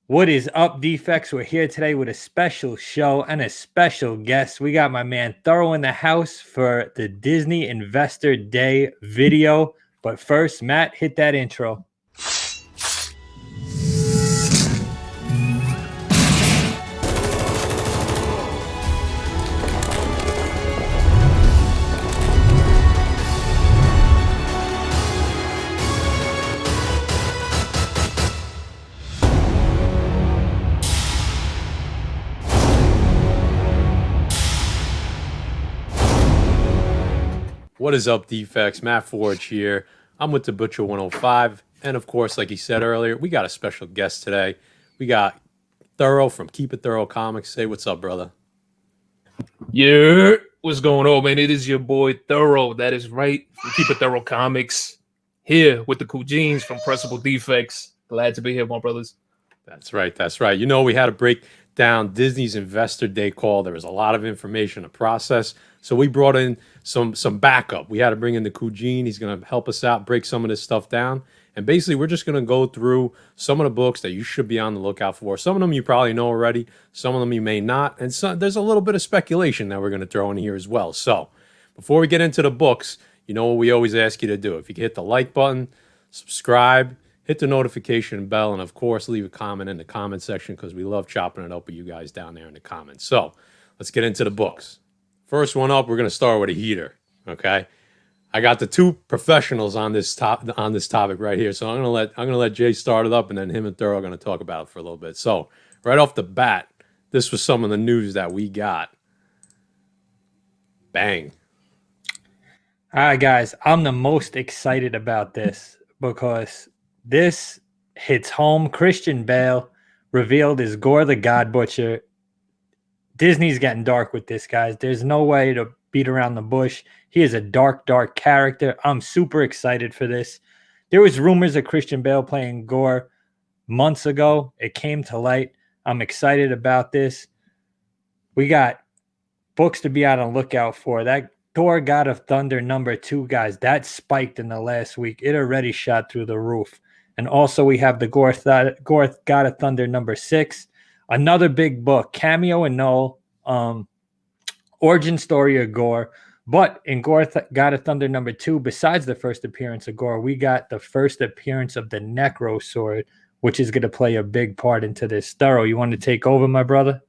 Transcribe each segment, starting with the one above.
What is up, Defects? We're here today with a special show and a special guest. We got my man Thorough in the house for the Disney Investor Day video. But first, Matt, hit that intro. What is up, Defects? Matt Forge here. I'm with the Butcher 105. And of course, like he said earlier, we got a special guest today. We got Thorough from Keep It Thorough Comics. Say what's up, brother. Yeah, what's going on, man? It is your boy Thorough. That is right. We Keep It Thorough Comics here with the cool jeans from Pressable Defects. Glad to be here, my brothers. That's right. That's right. You know, we had to break down Disney's Investor Day call. There was a lot of information to process. So we brought in some backup. We had to bring in the Kujin. He's going to help us out, break some of this stuff down. And basically, we're just going to go through some of the books that you should be on the lookout for. Some of them you probably know already. Some of them you may not. And there's a little bit of speculation that we're going to throw in here as well. So before we get into the books, you know what we always ask you to do. If you can hit the like button, subscribe, hit the notification bell, and of course, leave a comment in the comment section because we love chopping it up with you guys down there in the comments. So let's get into the books. First one up, we're going to start with a heater, okay? I got the two professionals on this topic right here, so I'm gonna let Jay start it up, and then him and Thorough are going to talk about it for a little bit. So right off the bat, this was some of the news that we got. Bang. All right, guys, I'm the most excited about this because this hits home. Christian Bale revealed as Gore the God Butcher. Disney's getting dark with this, guys. There's no way to beat around the bush. He is a dark, dark character. I'm super excited for this. There was rumors of Christian Bale playing Gore months ago. It came to light. I'm excited about this. We got books to be on the lookout for. That Thor God of Thunder #2, guys, that spiked in the last week. It already shot through the roof. And also we have the Gore God of Thunder #6. Another big book, Cameo and Null, origin story of Gore. But in Gore God of Thunder #2, besides the first appearance of Gore, we got the first appearance of the Necro Sword, which is going to play a big part into this. Thorough, you want to take over, my brother?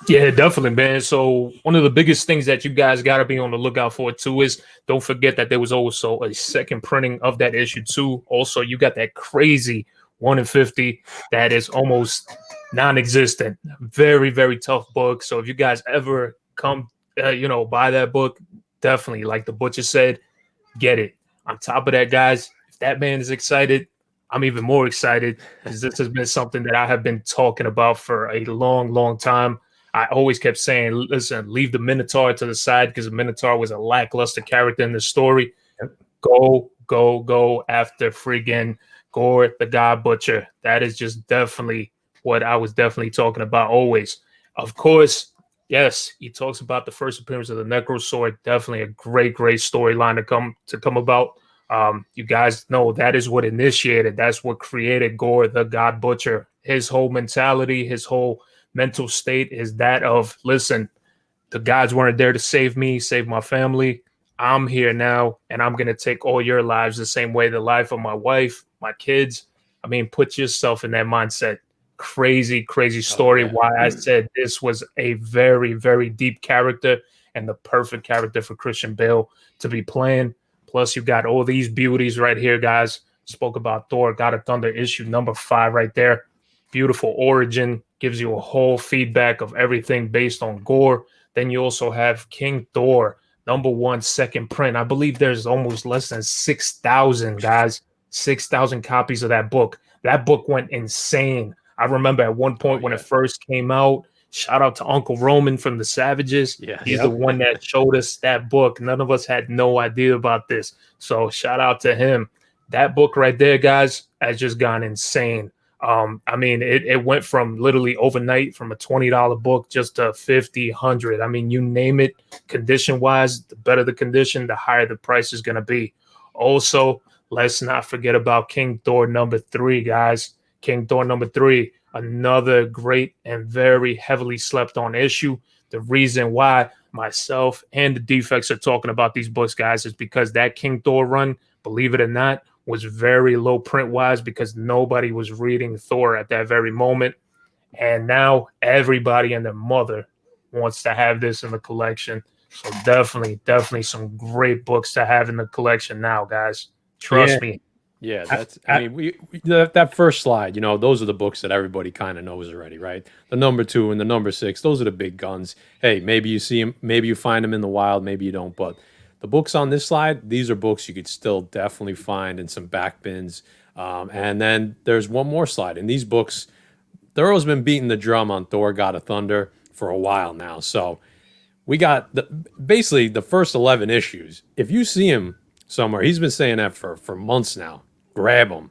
Yeah, definitely, man. So one of the biggest things that you guys got to be on the lookout for, too, is don't forget that there was also a second printing of that issue, too. Also, you got that crazy 1 in 50 that is almost non-existent. Very, very tough book. So if you guys ever come, buy that book, definitely, like the Butcher said, get it. On top of that, guys, if that man is excited, I'm even more excited because this has been something that I have been talking about for a long, long time. I always kept saying, listen, leave the Minotaur to the side because the Minotaur was a lackluster character in the story. Go after friggin' Gore the God Butcher. That is just definitely what I was definitely talking about always. Of course, yes, he talks about the first appearance of the Necro Sword. Definitely a great storyline to come about. You guys know that is what initiated. That's what created Gore the God Butcher. His whole mentality, his whole mental state is that of, listen, the gods weren't there to save me, save my family. I'm here now, and I'm going to take all your lives the same way the life of my wife, my kids. I mean, put yourself in that mindset. Crazy story. Why I said this was a very, very deep character and the perfect character for Christian Bale to be playing. Plus, you got all these beauties right here, guys. Spoke about Thor, God of Thunder, issue #5 right there. Beautiful origin. Gives you a whole feedback of everything based on Gore. Then you also have King Thor, #1, second print. I believe there's almost less than 6,000, guys. 6,000 copies of that book. That book went insane. I remember at one point when it first came out, shout out to Uncle Roman from the Savages. Yeah, He's the one that showed us that book. None of us had no idea about this. So shout out to him. That book right there, guys, has just gone insane. I mean, it went from literally overnight from a $20 book just to 50, 100. I mean, you name it, condition-wise, the better the condition, the higher the price is going to be. Also, let's not forget about King Thor #3, guys. King Thor #3, another great and very heavily slept on issue. The reason why myself and the Defects are talking about these books, guys, is because that King Thor run, believe it or not, was very low print wise because nobody was reading Thor at that very moment. And now everybody and their mother wants to have this in the collection. So definitely some great books to have in the collection now, guys. Trust me. Yeah, I mean, that first slide, you know, those are the books that everybody kind of knows already, right? The #2 and the #6, those are the big guns. Hey, maybe you see them, maybe you find them in the wild, maybe you don't. But the books on this slide, these are books you could still definitely find in some back bins. And then there's one more slide. And these books, Thoreau's been beating the drum on Thor: God of Thunder for a while now. So we got basically the first 11 issues. If you see him somewhere, he's been saying that for months now. Grab them.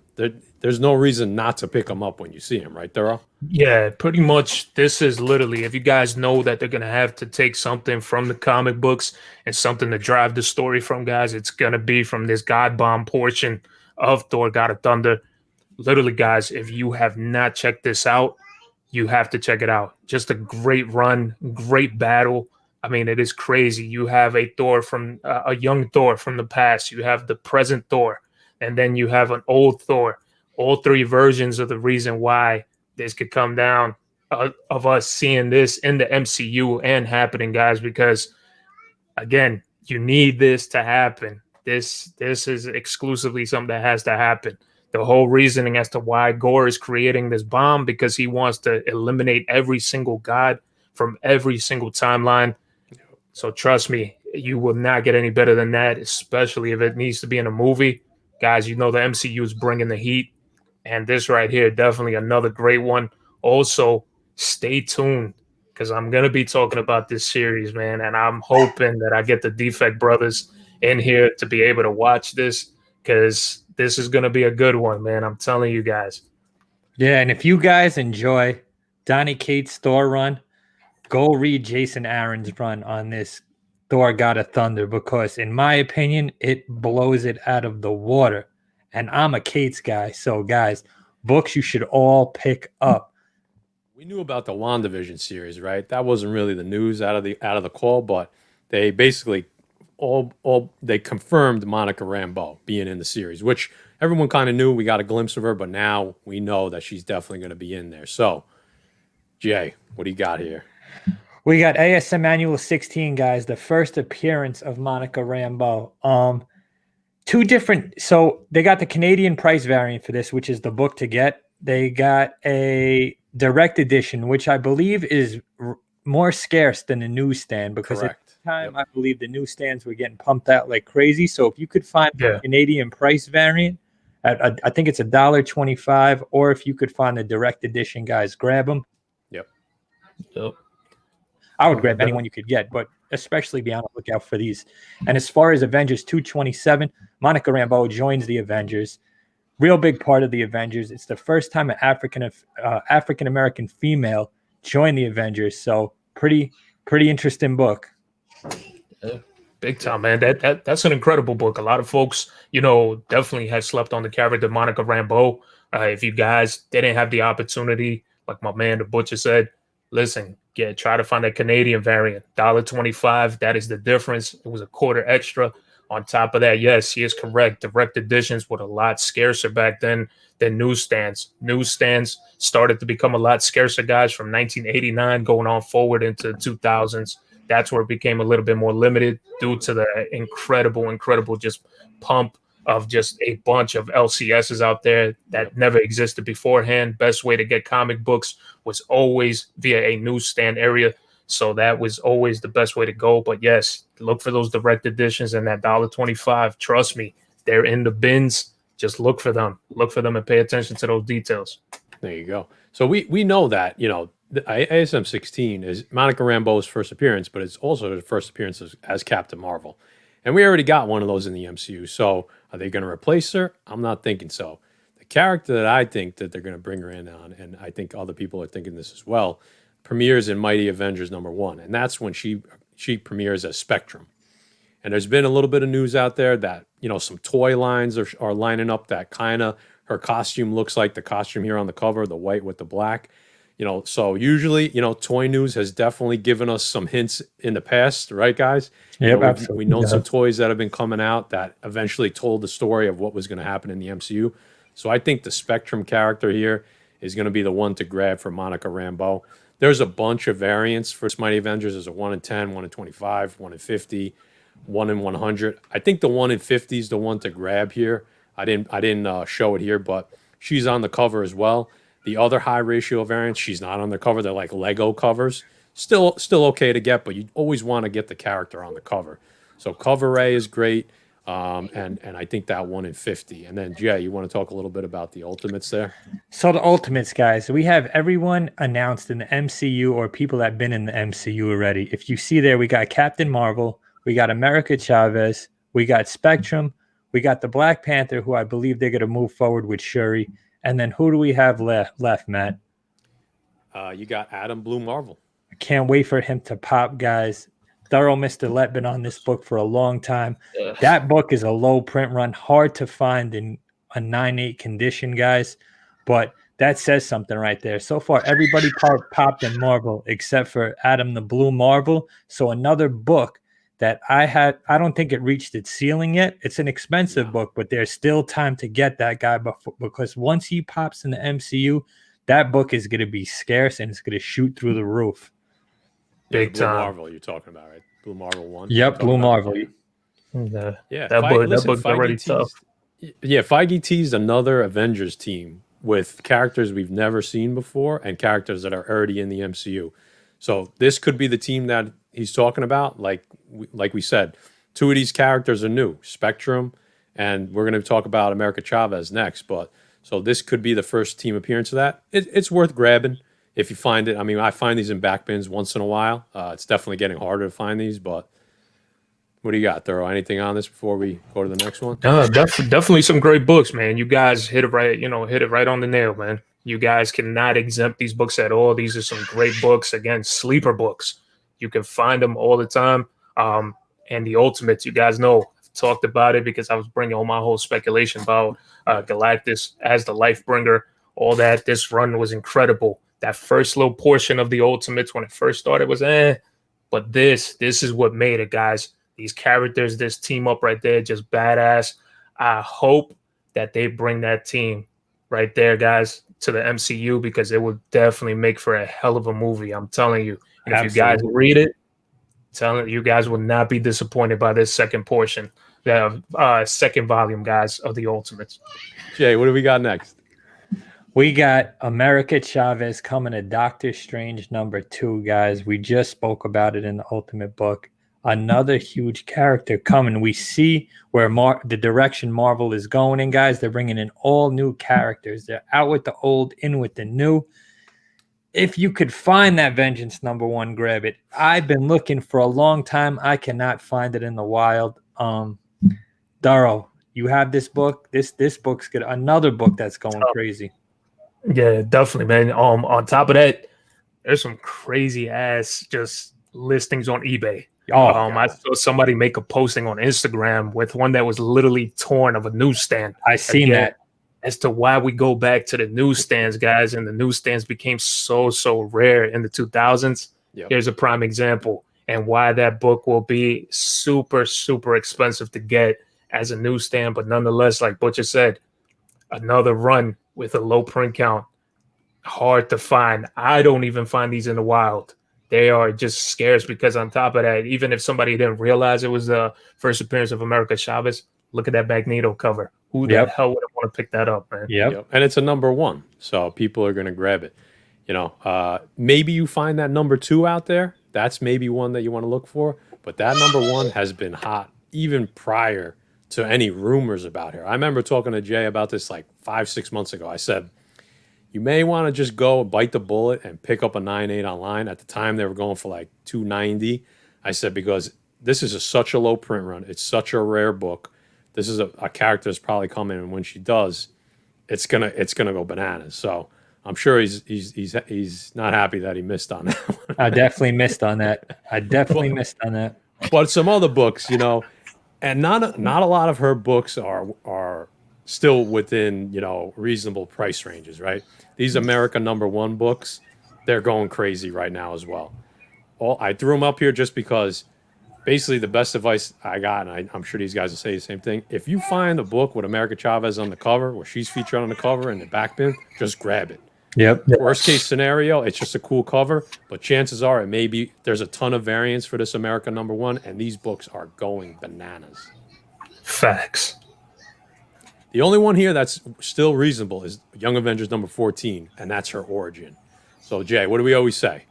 There's no reason not to pick them up when you see him, right, Thoreau? Yeah, pretty much. This is literally, if you guys know that they're going to have to take something from the comic books and something to drive the story from, guys, it's going to be from this God Bomb portion of Thor: God of Thunder. Literally, guys, if you have not checked this out, you have to check it out. Just a great run, great battle. I mean, it is crazy. You have a Thor from a young Thor from the past. You have the present Thor, and then you have an old Thor. All three versions of the reason why this could come down of us seeing this in the MCU and happening, guys. Because again, you need this to happen. This is exclusively something that has to happen. The whole reasoning as to why Gore is creating this bomb, because he wants to eliminate every single god from every single timeline. So trust me, you will not get any better than that, especially if it needs to be in a movie. Guys, you know the MCU is bringing the heat, and this right here, definitely another great one. Also, stay tuned, because I'm going to be talking about this series, man, and I'm hoping that I get the Defect brothers in here to be able to watch this, because this is going to be a good one, man. I'm telling you guys. Yeah, and if you guys enjoy Donny Cates' Thor run, go read Jason Aaron's run on this Thor: God of Thunder, because in my opinion, it blows it out of the water. And I'm a Cates guy, so guys, books you should all pick up. We knew about the WandaVision series, right? That wasn't really the news out of the call, but they basically they confirmed Monica Rambeau being in the series, which everyone kind of knew. We got a glimpse of her, but now we know that she's definitely going to be in there. So, Jay, what do you got here? We got ASM Annual 16, guys, the first appearance of Monica Rambeau. Two different, so they got the Canadian price variant for this, which is the book to get. They got a direct edition, which I believe is more scarce than the newsstand, because Correct. at the time, I believe the newsstands were getting pumped out like crazy. So if you could find the Canadian price variant, I think it's $1.25, or if you could find the direct edition, guys, grab them. Yep. I would grab anyone you could get, but especially be on the lookout for these. And as far as Avengers 227, Monica Rambeau joins the Avengers. Real big part of the Avengers. It's the first time an African American female joined the Avengers. So pretty interesting book. Big time, man. That's an incredible book. A lot of folks, definitely have slept on the character Monica Rambeau. If you guys didn't have the opportunity, like my man the Butcher said, listen, try to find a Canadian variant. $1.25. That is the difference. It was a quarter extra. On top of that, yes, he is correct. Direct editions were a lot scarcer back then than newsstands. Newsstands started to become a lot scarcer, guys, from 1989 going on forward into 2000s. That's where it became a little bit more limited due to the incredible just pump of just a bunch of LCSs out there that never existed beforehand. Best way to get comic books was always via a newsstand area. So that was always the best way to go. But yes, look for those direct editions and that $1.25. Trust me, they're in the bins. Just look for them. Look for them and pay attention to those details. There you go. So we know that, the ASM 16 is Monica Rambeau's first appearance, but it's also her first appearance as Captain Marvel. And we already got one of those in the MCU. So are they going to replace her? I'm not thinking so. The character that I think that they're going to bring her in on, and I think other people are thinking this as well, premieres in Mighty Avengers #1. And that's when she premieres as Spectrum. And there's been a little bit of news out there that, some toy lines are lining up that kind of Her costume looks like the costume here on the cover, the white with the black. You know, so usually, you know, Toy News has definitely given us some hints in the past, right, guys? Yep, You know, absolutely. we know some toys that have been coming out that eventually told the story of what was going to happen in the MCU. So I think the Spectrum character here is going to be the one to grab for Monica Rambeau. There's a bunch of variants for Mighty Avengers. There's a 1 in 10, 1 in 25, 1 in 50, 1 in 100. I think the 1 in 50 is the one to grab here. I didn't show it here, but she's on the cover as well. The other high ratio variants, she's not on the cover. They're like Lego covers. Still okay to get, but you always want to get the character on the cover. So cover A is great, and I think that 1 in 50. And then Jay, you want to talk a little bit about the Ultimates there? So the Ultimates, guys, we have everyone announced in the MCU or people that have been in the MCU already. If you see there, we got Captain Marvel, we got America Chavez, we got Spectrum, we got the Black Panther, who I believe they're going to move forward with Shuri. And then who do we have left, Matt? You got Adam Blue Marvel. I can't wait for him to pop, guys. Thorough Mr. Let been on this book for a long time. Ugh. That book is a low print run, hard to find in a 9.8 condition, guys. But that says something right there. So far, everybody popped in Marvel except for Adam the Blue Marvel. So another book that I don't think it reached its ceiling yet. It's an expensive book, but there's still time to get that guy because once he pops in the MCU, that book is going to be scarce and it's going to shoot through the roof. Big Blue time. Marvel you're talking about, right? Blue Marvel 1. Yep, Blue Marvel. Yeah, that book's already tough. Yeah, Feige teased another Avengers team with characters we've never seen before and characters that are already in the MCU. So this could be the team that he's talking about. Like we said, 2 of these characters are new, Spectrum, and we're going to talk about America Chavez next. But so this could be the first team appearance of that. It's worth grabbing if you find it. I mean, I find these in back bins once in a while. It's definitely getting harder to find these, but what do you got, Thorough? Anything on this before we go to the next one? Definitely some great books, man. You guys hit it right on the nail, man. You guys cannot exempt these books at all. These are some great books. Again, sleeper books. You can find them all the time. And the Ultimates, you guys know, I've talked about it because I was bringing all my whole speculation about Galactus as the life bringer, all that. This run was incredible. That first little portion of the Ultimates when it first started was but this is what made it, guys. These characters, this team up right there, just badass. I hope that they bring that team right there, guys, to the MCU because it would definitely make for a hell of a movie. I'm telling you. And if you guys read it, you guys will not be disappointed by this second portion, the second volume, guys, of the Ultimates. Jay, what do we got next? We got America Chavez coming to Doctor Strange #2, guys. We just spoke about it in the Ultimate book. Another huge character coming. We see where the direction Marvel is going in, guys. They're bringing in all new characters. They're out with the old, in with the new. If you could find that Vengeance #1, grab it. I've been looking for a long time. I cannot find it in the wild. Darrow, you have this book. This book's good. Another book that's going crazy. Yeah, definitely, man. On top of that, there's some crazy ass just listings on eBay. I saw somebody make a posting on Instagram with one that was literally torn of a newsstand. I seen that. As to why we go back to the newsstands, guys, and the newsstands became so rare in the 2000s. Yep. Here's a prime example, and why that book will be super expensive to get as a newsstand, but nonetheless, like Butcher said, another run with a low print count, hard to find. I don't even find these in the wild. They are just scarce because on top of that, even if somebody didn't realize it was the first appearance of America Chavez, look at that Magneto cover. Who the hell would want to pick that up, man? Yep. And it's a #1, so people are going to grab it. You know, maybe you find that #2 out there. That's maybe one that you want to look for. But that #1 has been hot even prior to any rumors about her. I remember talking to Jay about this like 5-6 months ago. I said, you may want to just go bite the bullet and pick up a 9.8 online. At the time, they were going for like $290. I said, because this is such a low print run. It's such a rare book. This is a character that's probably coming, and when she does, it's gonna go bananas. So I'm sure he's not happy that he missed on that one. I definitely missed on that. But some other books, you know, and not a lot of her books are still within, you know, reasonable price ranges, right? These America #1 books, they're going crazy right now as well. I threw them up here just because basically the best advice I got, and I'm sure these guys will say the same thing. If you find a book with America Chavez on the cover, where she's featured on the cover and the back bin, just grab it. Yep. Worst case scenario, it's just a cool cover, but chances are there's a ton of variants for this America #1, and these books are going bananas. Facts. The only one here that's still reasonable is Young Avengers #14, and that's her origin. So, Jay, what do we always say?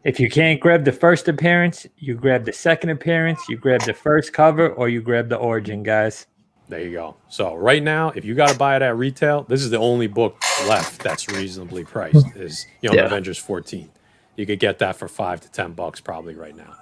If you can't grab the first appearance, you grab the second appearance, you grab the first cover, or you grab the origin, guys. There you go. So right now, if you got to buy it at retail, this is the only book left that's reasonably priced is Young Avengers 14. You could get that for $5 to $10 probably right now.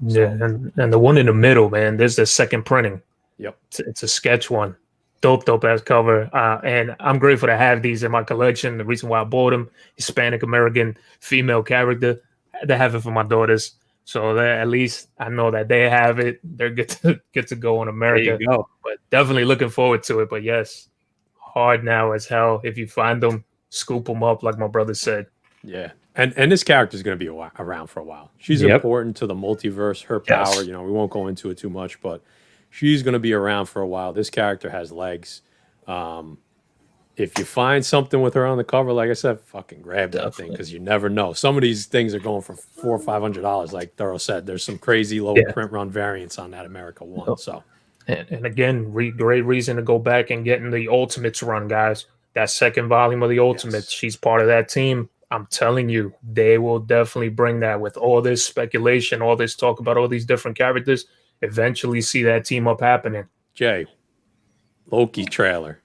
So, yeah, and the one in the middle, man, there's the second printing. Yep. It's a sketch one. Dope ass cover. And I'm grateful to have these in my collection. The reason why I bought them, Hispanic American female character, I had to have it for my daughters. So that at least I know that they have it. They're good to go on America. There you go. But definitely looking forward to it. But yes, hard now as hell. If you find them, scoop them up, like my brother said. Yeah. And this character is going to be around for a while. She's important to the multiverse. Her power, you know, we won't go into it too much, but she's going to be around for a while. This character has legs. If you find something with her on the cover, like I said, fucking grab that thing because you never know. Some of these things are going for $400 or $500, like Thorough said. There's some crazy low print run variants on that America 1. So, and again, great reason to go back and get in the Ultimates run, guys. That second volume of the Ultimates, she's part of that team. I'm telling you, they will definitely bring that with all this speculation, all this talk about all these different characters. Eventually, see that team up happening. Jay, Loki trailer.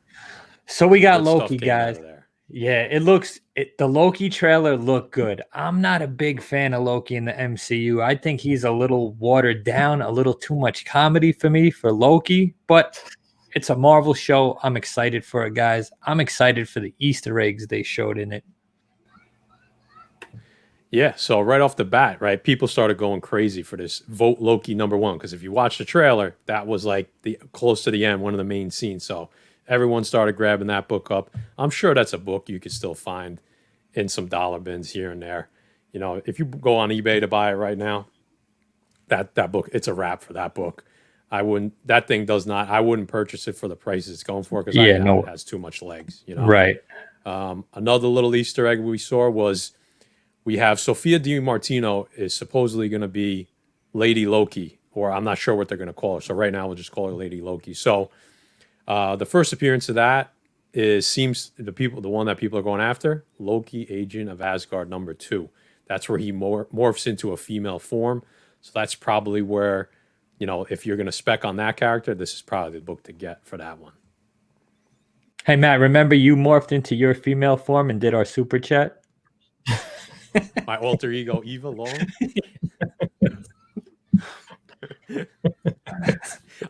So we got Loki, guys. Yeah, the Loki trailer looked good. I'm not a big fan of Loki in the MCU. I think he's a little watered down, a little too much comedy for me for Loki, but it's a Marvel show. I'm excited for it, guys. I'm excited for the Easter eggs they showed in it. Yeah, so right off the bat, right, people started going crazy for this vote Loki #1 because if you watch the trailer, that was like close to the end, one of the main scenes. So everyone started grabbing that book up. I'm sure that's a book you could still find in some dollar bins here and there. You know, if you go on eBay to buy it right now, that book, it's a wrap for that book. I wouldn't purchase it for the price it's going for because it has too much legs, you know. Right. Another little Easter egg we saw was we have Sophia DiMartino is supposedly going to be Lady Loki, or I'm not sure what they're going to call her. So right now we'll just call her Lady Loki. So the first appearance of that seems the one that people are going after, Loki, Agent of Asgard #2. That's where he morphs into a female form. So that's probably where, you know, if you're going to spec on that character, this is probably the book to get for that one. Hey, Matt, remember you morphed into your female form and did our super chat? My alter ego, Eva Long.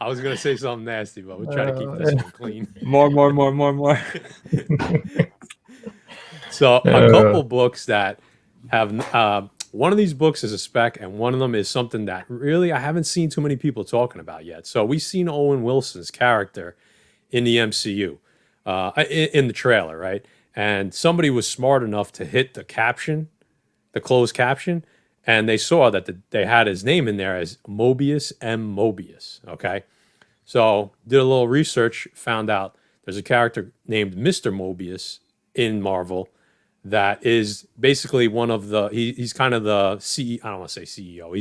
I was going to say something nasty, but we'll try to keep this one clean. More. So a couple books that have one of these books is a spec, and one of them is something that really I haven't seen too many people talking about yet. So we've seen Owen Wilson's character in the MCU, in the trailer, right? And somebody was smart enough to hit the caption, the closed caption, and they saw that they had his name in there as Mobius M. Mobius, okay? So did a little research, found out there's a character named Mr. Mobius in Marvel that is basically one of the, he's kind of the CEO, I don't want to say CEO,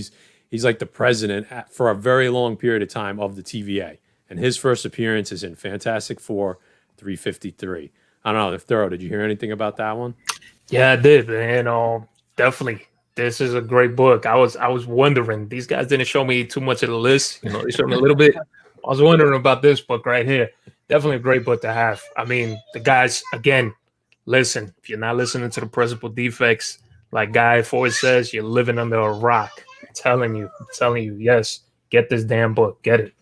he's like the president for a very long period of time of the TVA. And his first appearance is in Fantastic Four 353. I don't know, Thorough, did you hear anything about that one? Yeah, I did, man. Definitely. This is a great book. I was wondering. These guys didn't show me too much of the list. You know, they showed me a little bit. I was wondering about this book right here. Definitely a great book to have. I mean, the guys, again, listen, if you're not listening to the Pressable Defects, like Guy Ford says, you're living under a rock. I'm telling you, yes, get this damn book. Get it.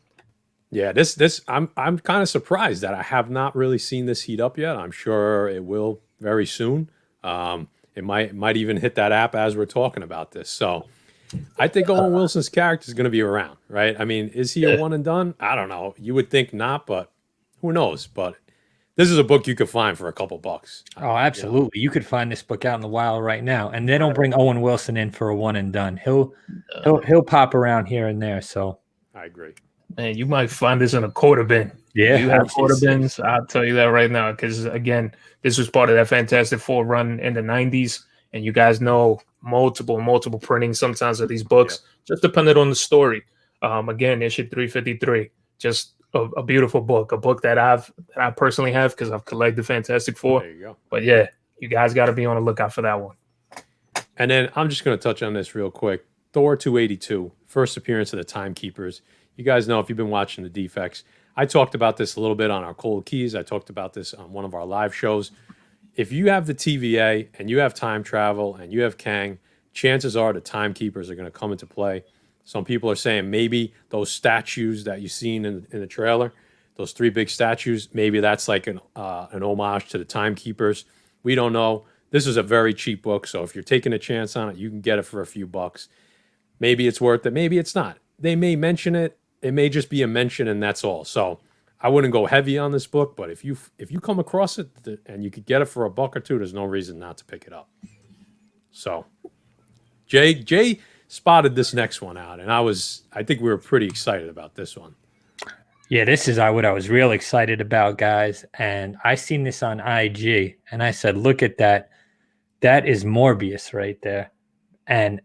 Yeah, this I'm kind of surprised that I have not really seen this heat up yet. I'm sure it will very soon. It might even hit that app as we're talking about this. So I think Owen Wilson's character is going to be around, right? I mean, is he a one and done? I don't know. You would think not, but who knows? But this is a book you could find for a couple bucks. Oh, absolutely. You could find this book out in the wild right now, and they don't bring Owen Wilson in for a one and done. He'll pop around here and there. So I agree. Man, you might find this in a quarter bin. Yeah, you have quarter bins. I'll tell you that right now, because again, this was part of that Fantastic Four run in the '90s, and you guys know multiple printings sometimes of these books, just depending on the story. Again, issue 353, just a beautiful book, a book that I personally have because I've collected Fantastic Four. There you go. But yeah, you guys got to be on the lookout for that one. And then I'm just going to touch on this real quick. Thor 282, first appearance of the Timekeepers. You guys know if you've been watching the Defects, I talked about this a little bit on our Cold Keys. I talked about this on one of our live shows. If you have the TVA and you have time travel and you have Kang, chances are the Timekeepers are going to come into play. Some people are saying maybe those statues that you've seen in the trailer, those 3 big statues, maybe that's like an homage to the Timekeepers. We don't know. This is a very cheap book, so if you're taking a chance on it, you can get it for a few bucks. Maybe it's worth it. Maybe it's not. They may mention it. It may just be a mention, and that's all. So I wouldn't go heavy on this book, but if you come across it and you could get it for a buck or two, there's no reason not to pick it up. So Jay spotted this next one out, and I think we were pretty excited about this one. Yeah, this is what I was real excited about, guys. And I seen this on IG, and I said, look at that. That is Morbius right there. And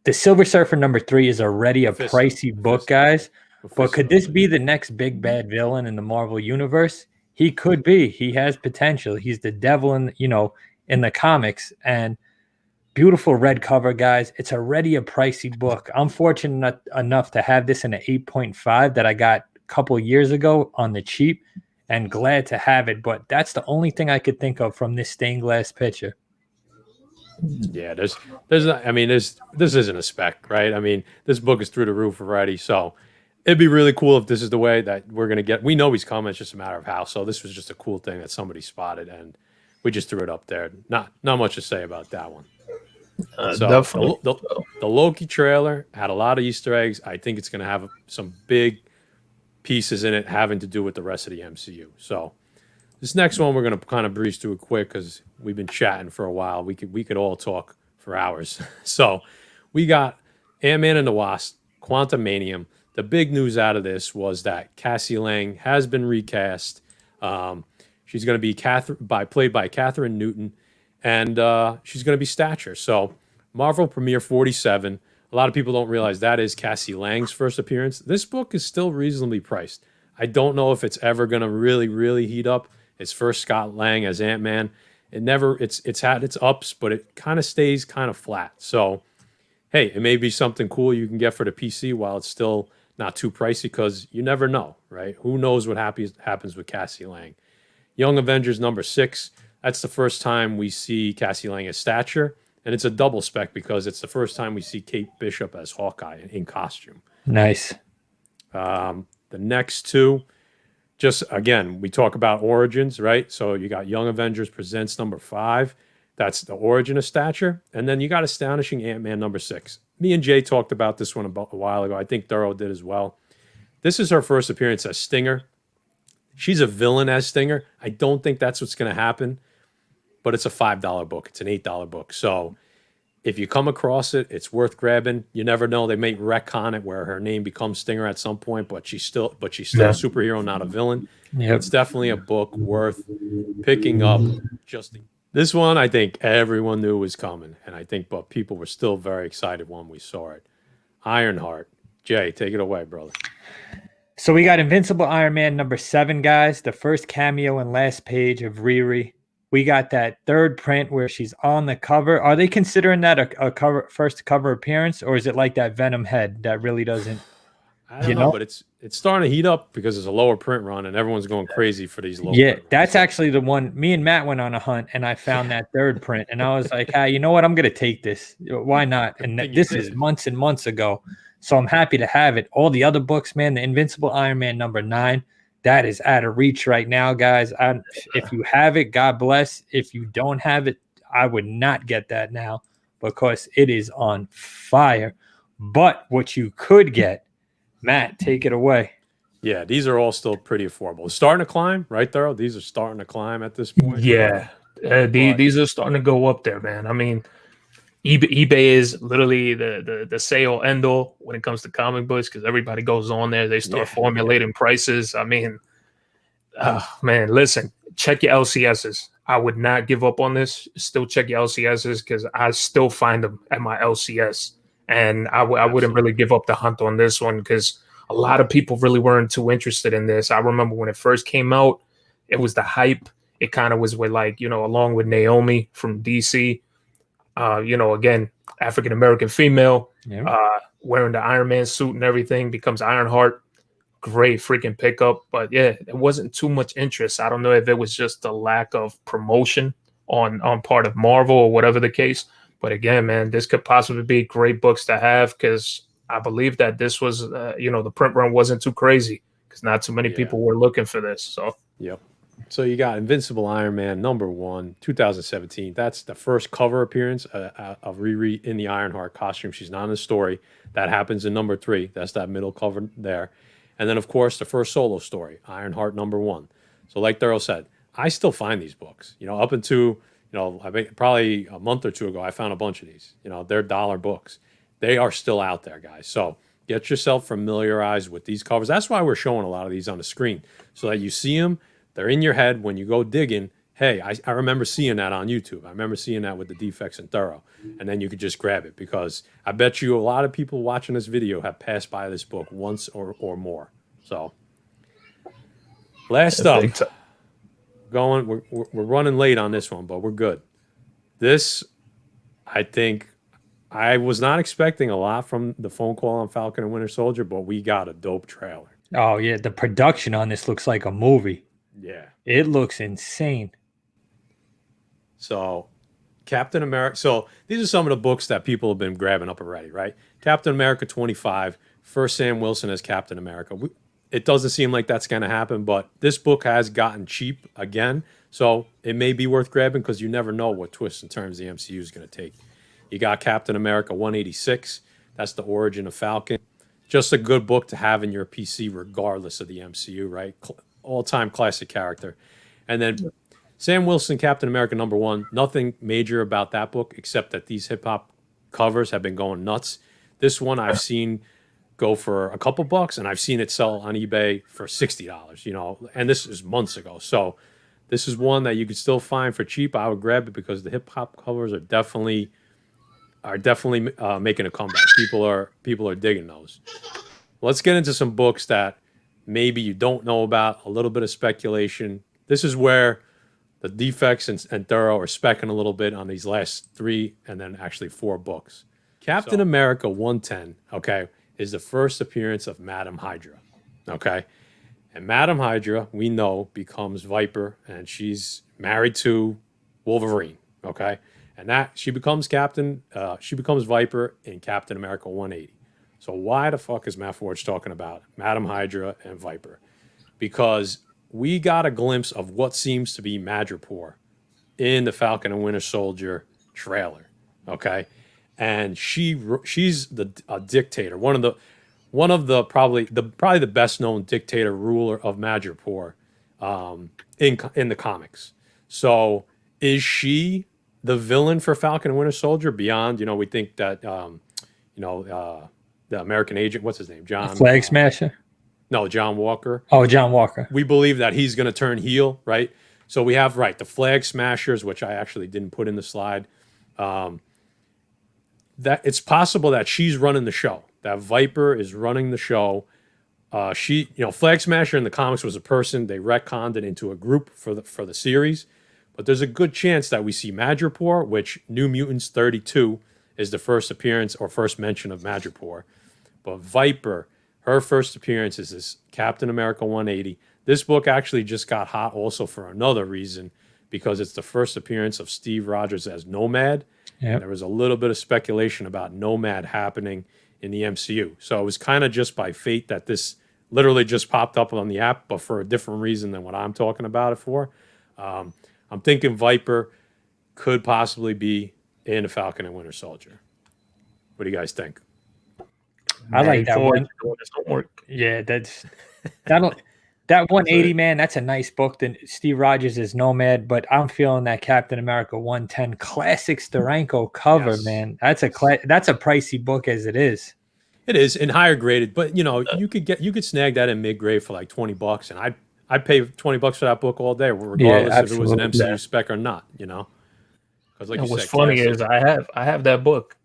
the Silver Surfer #3 is already a pricey book, guys. But could this be the next big bad villain in the Marvel universe? He could be. He has potential. He's the devil in the comics. And beautiful red cover, guys. It's already a pricey book. I'm fortunate enough to have this in an 8.5 that I got a couple years ago on the cheap, and glad to have it. But that's the only thing I could think of from this stained glass picture. Yeah, this isn't a spec, right? I mean, this book is through the roof already, so it'd be really cool if this is the way that we're going to get. We know he's coming, it's just a matter of how. So this was just a cool thing that somebody spotted, and we just threw it up there. Not much to say about that one. So Definitely. The Loki trailer had a lot of Easter eggs. I think it's going to have some big pieces in it having to do with the rest of the MCU. So this next one, we're going to kind of breeze through it quick because we've been chatting for a while. We could all talk for hours. So we got Ant-Man and the Wasp, Quantumanium. The big news out of this was that Cassie Lang has been recast. She's going to be played by Catherine Newton, and she's going to be Stature. So Marvel Premiere 47. A lot of people don't realize that is Cassie Lang's first appearance. This book is still reasonably priced. I don't know if it's ever going to really, really heat up. It's first Scott Lang as Ant-Man. It's had its ups, but it kind of stays kind of flat. So, hey, it may be something cool you can get for the PC while it's still not too pricey, because you never know, right? Who knows what happens with Cassie Lang. Young Avengers #6. That's the first time we see Cassie Lang as Stature, and it's a double spec because it's the first time we see Kate Bishop as Hawkeye in costume. Nice. The next two, just again, we talk about origins, right? So you got Young Avengers Presents #5. That's the origin of Stature. And then you got Astonishing Ant-Man #6. Me and Jay talked about this one a while ago. I think Thorough did as well. This is her first appearance as Stinger. She's a villain as Stinger. I don't think that's what's going to happen, but it's a $5 book. It's an $8 book. So if you come across it, it's worth grabbing. You never know. They may retcon it where her name becomes Stinger at some point, but she's still a superhero, not a villain. Yep. It's definitely a book worth picking up. This one, I think everyone knew was coming, and but people were still very excited when we saw it. Ironheart. Jay, take it away, brother. So we got Invincible Iron Man #7, guys. The first cameo and last page of Riri. We got that third print where she's on the cover. Are they considering that a first cover appearance, or is it like that Venom head that really doesn't? I don't know, but it's starting to heat up because it's a lower print run, and everyone's going crazy for these low. Yeah, that's actually the one. Me and Matt went on a hunt, and I found that third print, and I was like, "Hey, you know what? I'm gonna take this. Why not?" And this is months and months ago, so I'm happy to have it. All the other books, man, the Invincible Iron Man #9. That is out of reach right now, guys. If you have it, God bless. If you don't have it, I would not get that now because it is on fire. But what you could get, Matt, take it away. Yeah, these are all still pretty affordable. Starting to climb, right, Thorough? These are starting to climb at this point. Yeah, these are starting to go up there, man. I mean, eBay is literally the sale end all when it comes to comic books because everybody goes on there. They start formulating prices. I mean, man, listen, check your LCSs. I would not give up on this. Still check your LCSs because I still find them at my LCS, and I wouldn't really give up the hunt on this one because a lot of people really weren't too interested in this. I remember when it first came out, it was the hype. It kind of was with like, you know, along with Naomi from DC, you know, again, African American female, wearing the Iron Man suit and everything, becomes Ironheart. Great freaking pickup. But yeah, it wasn't too much interest. I don't know if it was just the lack of promotion on part of Marvel or whatever the case. But again, man, this could possibly be great books to have because I believe that this was, you know, the print run wasn't too crazy because not too many people were looking for this. So, yep. So you got Invincible Iron Man #1, 2017. That's the first cover appearance of Riri in the Ironheart costume. She's not in the story. That happens in #3. That's that middle cover there. And then, of course, the first solo story, Ironheart #1. So like Thurl said, I still find these books. You know, up until, you know, I think probably a month or two ago, I found a bunch of these. You know, they're dollar books. They are still out there, guys. So get yourself familiarized with these covers. That's why we're showing a lot of these on the screen so that you see them. They're in your head when you go digging. Hey, I remember seeing that on YouTube. I remember seeing that with the Defects and Thorough. And then you could just grab it because I bet you a lot of people watching this video have passed by this book once or more. So, last up, we're running late on this one, but we're good. This, I think, I was not expecting a lot from the phone call on Falcon and Winter Soldier, but we got a dope trailer. Oh, yeah. The production on this looks like a movie. Yeah. It looks insane. So, Captain America. So, these are some of the books that people have been grabbing up already, right? Captain America 25, first Sam Wilson as Captain America. It doesn't seem like that's going to happen, but this book has gotten cheap again. So, it may be worth grabbing because you never know what twists and turns the MCU is going to take. You got Captain America 186. That's the origin of Falcon. Just a good book to have in your PC regardless of the MCU, right? All-time classic character. And then Sam Wilson, Captain America #1. Nothing major about that book except that these hip-hop covers have been going nuts. This one I've seen go for a couple bucks, and I've seen it sell on eBay for $60, you know, and this is months ago. So this is one that you could still find for cheap. I would grab it because the hip-hop covers are definitely making a comeback. People are digging those. Let's get into some books that maybe you don't know about, a little bit of speculation. This is where the Defects and Thorough are specking a little bit on these last 3 and then actually 4 books. Captain America 110, okay, is the first appearance of Madam Hydra, okay? And Madam Hydra, we know, becomes Viper, and she's married to Wolverine, okay? And that she becomes Viper in Captain America 180. So why the fuck is Matt Forge talking about Madam Hydra and Viper? Because we got a glimpse of what seems to be Madripoor in the Falcon and Winter Soldier trailer, okay? And she's a dictator, one of the probably the best known dictator ruler of Madripoor in the comics. So is she the villain for Falcon and Winter Soldier? Beyond, you know, we think that the American agent, what's his name? John Flag Smasher? No, John Walker. Oh, John Walker. We believe that he's going to turn heel, right? So we have, the Flag Smashers, which I actually didn't put in the slide. That it's possible that she's running the show. That Viper is running the show. Flag Smasher in the comics was a person. They retconned it into a group for the series. But there's a good chance that we see Madripoor, which New Mutants 32 is the first appearance or first mention of Madripoor. But Viper, her first appearance is this Captain America 180. This book actually just got hot also for another reason, because it's the first appearance of Steve Rogers as Nomad. Yep. And there was a little bit of speculation about Nomad happening in the MCU. So it was kind of just by fate that this literally just popped up on the app, but for a different reason than what I'm talking about it for. I'm thinking Viper could possibly be in the Falcon and Winter Soldier. What do you guys think? I like that one. Doing his homework. Yeah, that 180 man. That's a nice book. Then Steve Rogers is Nomad, but I'm feeling that Captain America 110 classic Steranko cover, Yes. man. That's a pricey book as it is. It is in higher graded, but you could snag that in mid grade for like $20, and I'd pay $20 for that book all day, regardless if it was an MCU spec or not. Because like and you what's said, funny classic. is I have that book,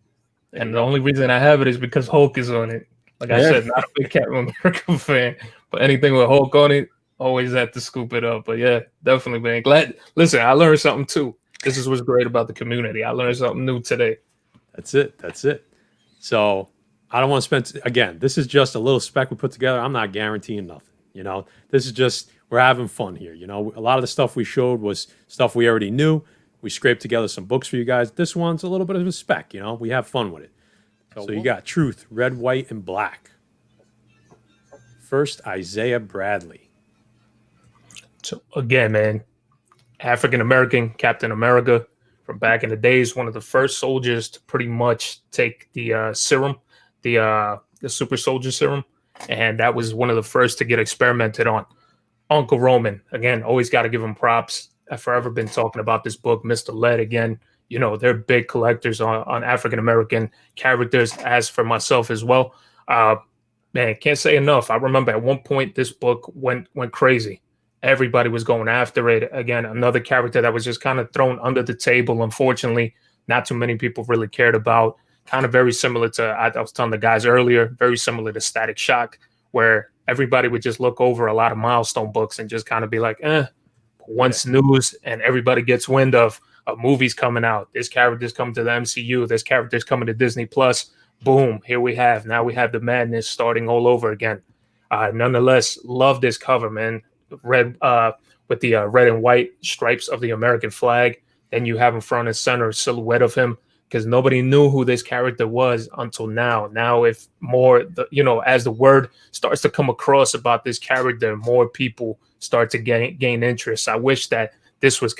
and the only reason I have it is because Hulk is on it. Like I said, not a big Captain America fan, but anything with Hulk on it, always have to scoop it up. But yeah, definitely, man. Glad. Listen, I learned something too. This is what's great about the community. I learned something new today. That's it. So I don't want to spend again. This is just a little spec we put together. I'm not guaranteeing nothing. This is just we're having fun here. A lot of the stuff we showed was stuff we already knew. We scraped together some books for you guys. This one's a little bit of a spec. We have fun with it. So you got Truth, Red, White, and Black. First, Isaiah Bradley. So again, man, African American Captain America from back in the days, one of the first soldiers to pretty much take the serum, the super soldier serum, and that was one of the first to get experimented on. Uncle Roman, again, always got to give him props. I've forever been talking about this book, Mr. Lead, again. They're big collectors on African American characters, as for myself as well. Man, can't say enough. I remember at one point this book went crazy. Everybody was going after it. Again, another character that was just kind of thrown under the table. Unfortunately, not too many people really cared about. Kind of very similar to, I was telling the guys earlier, very similar to Static Shock, where everybody would just look over a lot of milestone books and just kind of be like, once news and everybody gets wind of a movie's coming out, this character's coming to the MCU, this character's coming to Disney Plus, boom, here we have. Now we have the madness starting all over again. Nonetheless, love this cover, man. Red with the red and white stripes of the American flag. Then you have in front and center a silhouette of him, because nobody knew who this character was until now. Now, if more, as the word starts to come across about this character, more people start to gain interest. I wish that this was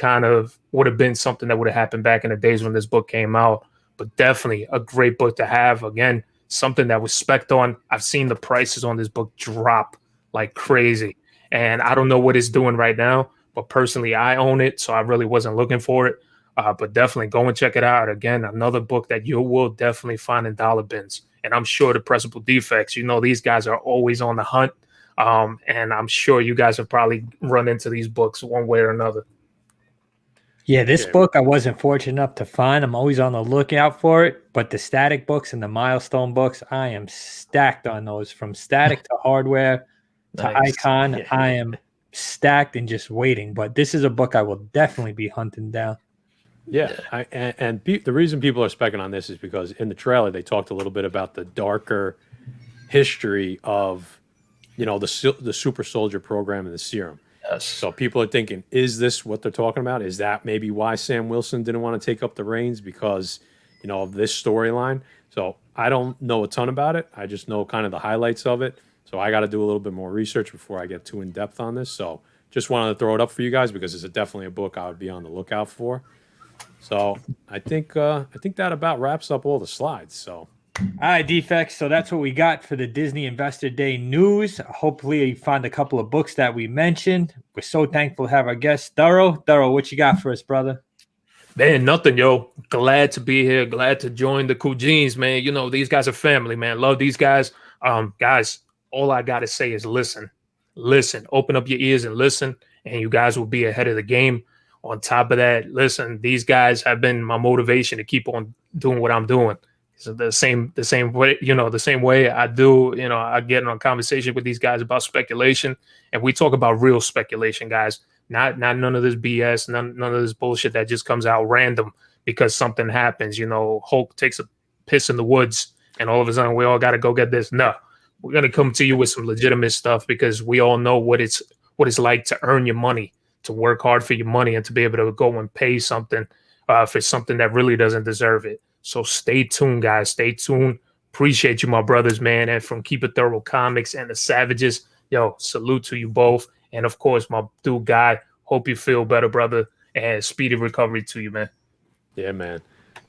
would have been something that would have happened back in the days when this book came out. But definitely a great book to have. Again, something that was spec'd on. I've seen the prices on this book drop like crazy. And I don't know what it's doing right now, but personally, I own it, so I really wasn't looking for it. But definitely go and check it out. Again, another book that you will definitely find in dollar bins. And I'm sure the Pressable Defects, these guys are always on the hunt. And I'm sure you guys have probably run into these books one way or another. Yeah, this book I wasn't fortunate enough to find. I'm always on the lookout for it. But the Static books and the Milestone books, I am stacked on those. From Static to Hardware to Icon, I am stacked and just waiting. But this is a book I will definitely be hunting down. Yeah, the reason people are specking on this is because in the trailer they talked a little bit about the darker history of, the super soldier program and the serum. Yes. So people are thinking, is this what they're talking about? Is that maybe why Sam Wilson didn't want to take up the reins because, of this storyline? So I don't know a ton about it. I just know kind of the highlights of it. So I got to do a little bit more research before I get too in depth on this. So just wanted to throw it up for you guys because it's definitely a book I would be on the lookout for. So I think that about wraps up all the slides. So. All right, Defects. So that's what we got for the Disney Investor Day news. Hopefully you find a couple of books that we mentioned. We're so thankful to have our guest, Thorough. Thorough, what you got for us, brother? Man, nothing, yo. Glad to be here. Glad to join the Cool Jeans, man. These guys are family, man. Love these guys. Guys, all I got to say is listen. Listen. Open up your ears and listen, and you guys will be ahead of the game. On top of that, listen, these guys have been my motivation to keep on doing what I'm doing. So the same way, the same way I do, I get in a conversation with these guys about speculation, and we talk about real speculation, guys. Not none of this BS, none of this bullshit that just comes out random because something happens. Hulk takes a piss in the woods, and all of a sudden we all got to go get this. No, we're gonna come to you with some legitimate stuff because we all know what it's like to earn your money, to work hard for your money, and to be able to go and pay something for something that really doesn't deserve it. So stay tuned, guys. Stay tuned. Appreciate you, my brothers, man. And from Keep It Thorough Comics and the Savages, yo, salute to you both. And of course, my dude Guy, hope you feel better, brother. And speedy recovery to you, man. Yeah, man.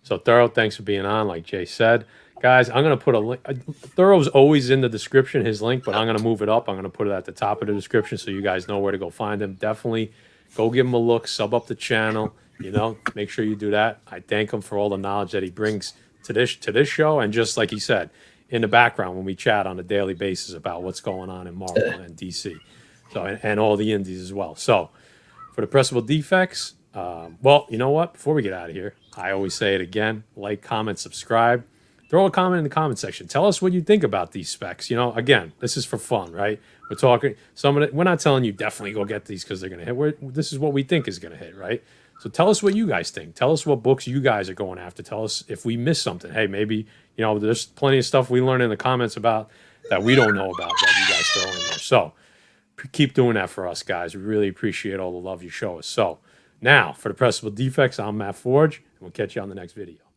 So Thorough, thanks for being on. Like Jay said, Guys, I'm going to put a link. Thorough's always in the description, his link, but I'm going to move it up. I'm going to put it at the top of the description so you guys know where to go find him. Definitely go give him a look, sub up the channel, you know, make sure you do that. I thank him for all the knowledge that he brings to this show. And just like he said, in the background when we chat on a daily basis about what's going on in Marvel and DC. So, and all the indies as well. So for the Pressable Defects, well, you know what? Before we get out of here, I always say it again, like, comment, subscribe. Throw a comment in the comment section. Tell us what you think about these specs. You know, again, this is for fun, right? We're talking we're not telling you definitely go get these because they're going to hit. This is what we think is going to hit, right? So tell us what you guys think. Tell us what books you guys are going after. Tell us if we missed something. Hey, maybe, you know, there's plenty of stuff we learn in the comments about that we don't know about that you guys throw in there. So keep doing that for us, guys. We really appreciate all the love you show us. So now for the Pressable Defects, I'm Matt Forge, and we'll catch you on the next video.